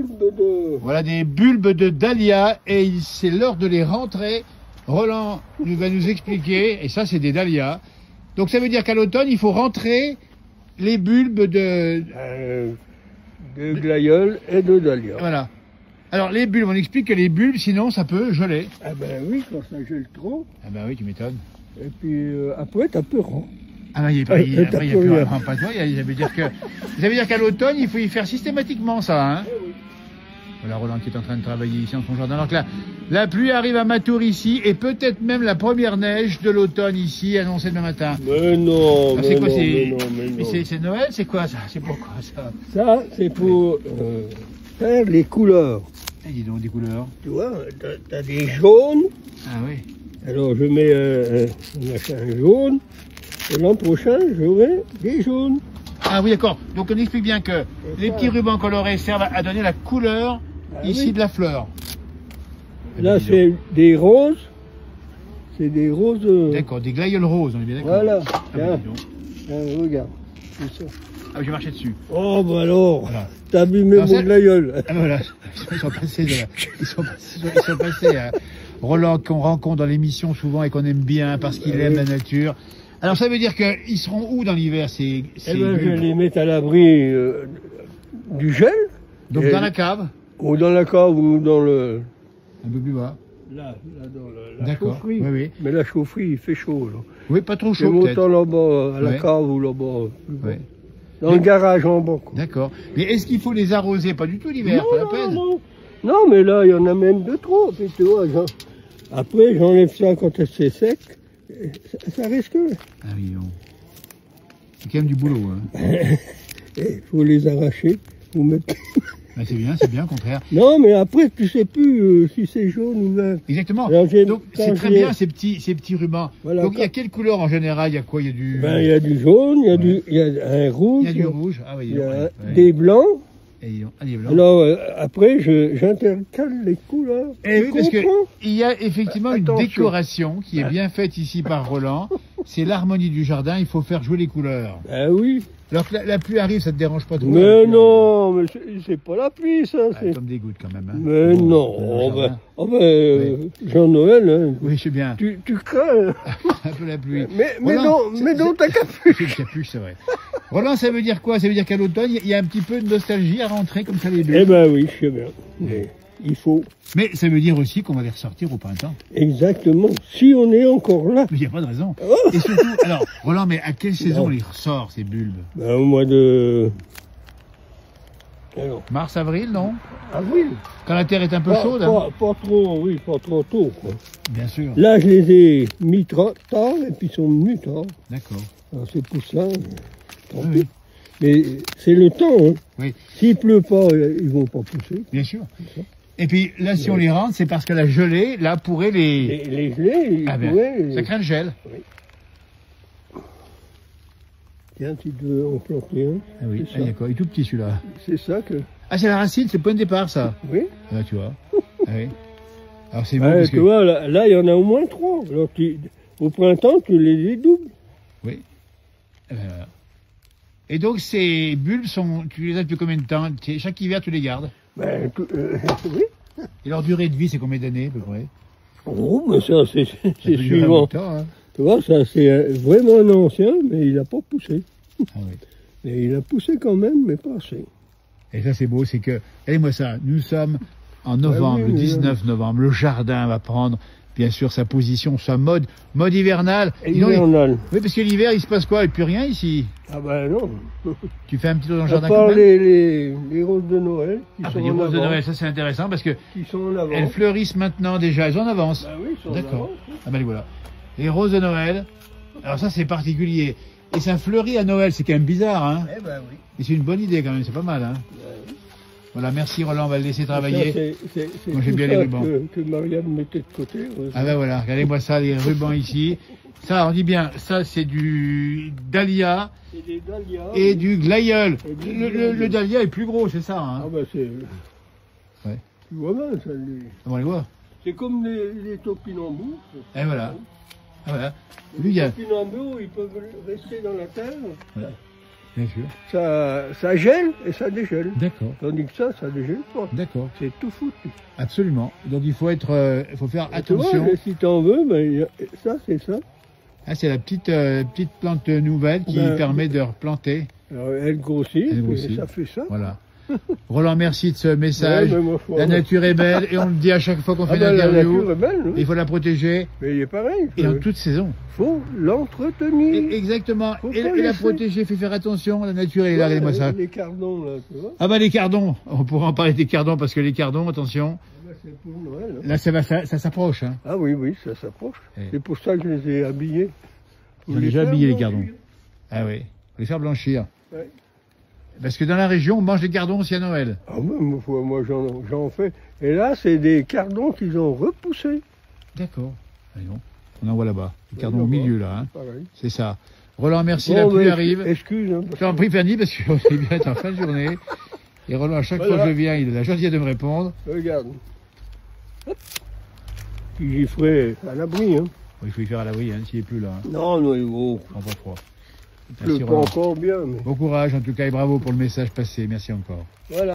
bulbes de... Voilà des bulbes de dahlia et c'est l'heure de les rentrer. Roland va nous expliquer, et ça c'est des dahlias. Donc ça veut dire qu'à l'automne, il faut rentrer les bulbes de glaïeul et de dahlia. Voilà. Alors les bulbes, on explique que les bulbes, sinon ça peut geler. Ah ben oui, quand ça gèle trop. Ah ben oui, tu m'étonnes. Et puis après, t'as peur. Hein. Ah ben, après, il n'y a plus rien. Pas toi, ça veut dire qu'à l'automne, il faut y faire systématiquement ça. Hein. Voilà Roland qui est en train de travailler ici dans son jardin. Alors que la pluie arrive à Matour ici et peut-être même la première neige de l'automne ici annoncée demain matin. Mais non, c'est quoi, mais c'est Noël, c'est quoi ça? C'est pourquoi ça? Ça, c'est pour faire les couleurs. Eh, dis donc des couleurs. Tu vois, t'as des jaunes. Ah oui. Alors je mets un machin jaune. Et l'an prochain, j'aurai des jaunes. Ah oui, d'accord. Donc on explique bien que les petits rubans colorés servent à donner la couleur ici de la fleur. Là, c'est des roses. C'est des roses. D'accord, des glaïeuls roses, on est bien d'accord. Voilà. Ah, regarde. C'est ça. Ah, je vais marcher dessus. Oh, bah alors. Voilà. T'as abîmé mon glaïeul. Ah, voilà. Ils sont passés. Ils sont passés. Roland, qu'on rencontre dans l'émission souvent et qu'on aime bien parce qu'il aime la nature. Alors ça veut dire qu'ils seront où dans l'hiver ces je vais les mettre à l'abri du gel. Donc dans la cave. Ou dans la cave ou dans le... Un peu plus bas. Là dans la chaufferie. Oui, oui. Mais la chaufferie, il fait chaud. Là. Oui, pas trop chaud peut-être. Montant là-bas, à la cave ou là-bas. Ouais. Dans le garage en bas. D'accord. Mais est-ce qu'il faut les arroser? Pas du tout l'hiver, pas la peine. Non, mais là, il y en a même de trop. Puis, tu vois, après, j'enlève ça quand c'est sec. Ça risque. Ah oui, non. C'est quand même du boulot. Hein. Il faut les arracher, ou mettre... Ben c'est bien, au contraire. Non, mais après, tu sais plus si c'est jaune ou vert. Exactement. Donc, c'est très bien, ces petits rubans. Voilà, donc, il y a quelle couleur en général? Il y a quoi? Il y a du... Ben, il y a du jaune, il y a un rouge. Il y a du rouge. Ah oui, il y a des blancs. Des blancs. Alors, après, j'intercale les couleurs. Et oui, parce qu'il y a effectivement une décoration qui est bien faite ici par Roland. C'est l'harmonie du jardin, il faut faire jouer les couleurs. Ah oui. Alors que la pluie arrive, ça te dérange pas trop? Mais non, mais c'est pas la pluie, ça. Ça me dégoûte quand même. Hein. Mais non, Jean-Noël, hein. Oui, je sais bien. Tu crains. Un peu la pluie. Mais non, ta capuche. Capuche, c'est vrai. Roland, ça veut dire quoi? Ça veut dire qu'à l'automne, il y a un petit peu de nostalgie à rentrer comme ça les bulbes. Eh ben oui, je sais bien. Mais il faut. Mais ça veut dire aussi qu'on va les ressortir au printemps. Exactement. Si on est encore là. Mais il n'y a pas de raison. Et surtout, alors, Roland, mais à quelle saison on les ressort, ces bulbes? Ben, au mois de... Alors. Mars, avril, non? Avril. Quand la terre est un peu chaude. Pas trop tôt, quoi. Bien sûr. Là, je les ai mis tard, et puis ils sont venus tard. D'accord. Alors, ces pousses-là, tant pis. Mais c'est le temps, hein. Oui. S'il pleut pas, ils vont pas pousser. Bien sûr. Et puis là, si on les rentre, c'est parce que la gelée, là, pourrait les... Les gelées, ça craint le gel. Oui. Tiens, tu veux en planter un. Ah oui, d'accord, il est tout petit celui-là. C'est ça que... Ah, c'est la racine, c'est le point de départ, ça. Oui. Ah, tu vois. Ah, oui. Alors c'est bon parce tu vois, là, il y en a au moins 3. Alors, au printemps, tu les doubles. Oui. Et donc, ces bulbes, tu les as depuis combien de temps? Chaque hiver, tu les gardes? Ben, oui. Et leur durée de vie, c'est combien d'années, à peu près? Oh, mais ça, c'est suivant. Hein. Tu vois, ça, c'est vraiment un ancien, mais il n'a pas poussé. Ah oui. Et il a poussé quand même, mais pas assez. Et ça, c'est beau, c'est que... Regardez-moi ça, nous sommes en novembre, le 19 novembre. Le jardin va prendre, bien sûr, sa position, sa mode hivernale. Hivernale. Oui, parce que l'hiver, il se passe quoi? Il n'y a plus rien ici. Ah ben non. Tu fais un petit tour dans le jardin quand même. Les roses de Noël qui sont les en roses avance. de Noël, ça c'est intéressant parce que qui sont en avance. Elles fleurissent maintenant déjà, elles sont en avance. Ah oui, ils sont en D'accord. avance. Ah ben les voilà. Les roses de Noël, alors ça c'est particulier. Et ça fleurit à Noël, c'est quand même bizarre, hein? Eh ben oui. Et c'est une bonne idée quand même, c'est pas mal, hein? Oui. Voilà, merci Roland, on va le laisser travailler. Moi j'aime bien les rubans. Que Marianne mettait de côté. Ah ben voilà, regardez-moi ça, les rubans ici. Ça, on dit bien, ça c'est du dahlia et du glaïeul. Le dahlia est plus gros, c'est ça, hein? Ah ben c'est... Ouais. Tu vois bien, ça. On les voit. C'est comme les topinambours. Et voilà. Ah, voilà. Les topinambours, ils peuvent rester dans la terre. Voilà. Bien sûr. Ça gèle et ça dégèle. D'accord. Tandis que ça dégèle pas. D'accord. C'est tout foutu. Absolument. Donc il faut faire Tu vois, attention. si t'en veux, ben, ça c'est ça. Ah, c'est la petite plante nouvelle qui permet de replanter. Alors, elle grossit, et ça fait ça. Voilà. Roland, merci de ce message. Ouais, la nature est belle et on le dit à chaque fois qu'on fait une la interview. nature est belle, oui. Il faut la protéger. Mais il est pareil. Et en toute saison. Faut l'entretenir. Exactement. Et la protéger, fait faire attention. La nature est là, regardez-moi ça. Les cardons, là, tu vois. Ah bah les cardons. On pourra en parler des cardons parce que les cardons, attention. C'est pour Noël. Hein. Là, ça s'approche. Hein. Ah oui, ça s'approche. C'est pour ça que je les ai habillés. Ils ont déjà habillé les cardons. Ah oui. Pour les faire blanchir. Ouais. Parce que dans la région, on mange des cardons aussi à Noël. Ah ben, moi j'en fais. Et là, c'est des cardons qu'ils ont repoussés. D'accord. On en voit là-bas. Les cardons au milieu, là. Hein. C'est ça. Roland, merci, bon, la pluie arrive. Excuse. Hein, je t'en prie, Fanny, parce qu'on est bien en fin de journée. Et Roland, à chaque fois que je viens, il a la gentillesse de me répondre. Regarde. Hop. Puis j'y ferai à l'abri. Hein. Il faut y faire à l'abri, hein, s'il n'est plus là. Hein. Non, on pas froid. Il pleut pas encore bien. Mais... Bon courage en tout cas et bravo pour le message passé. Merci encore. Voilà.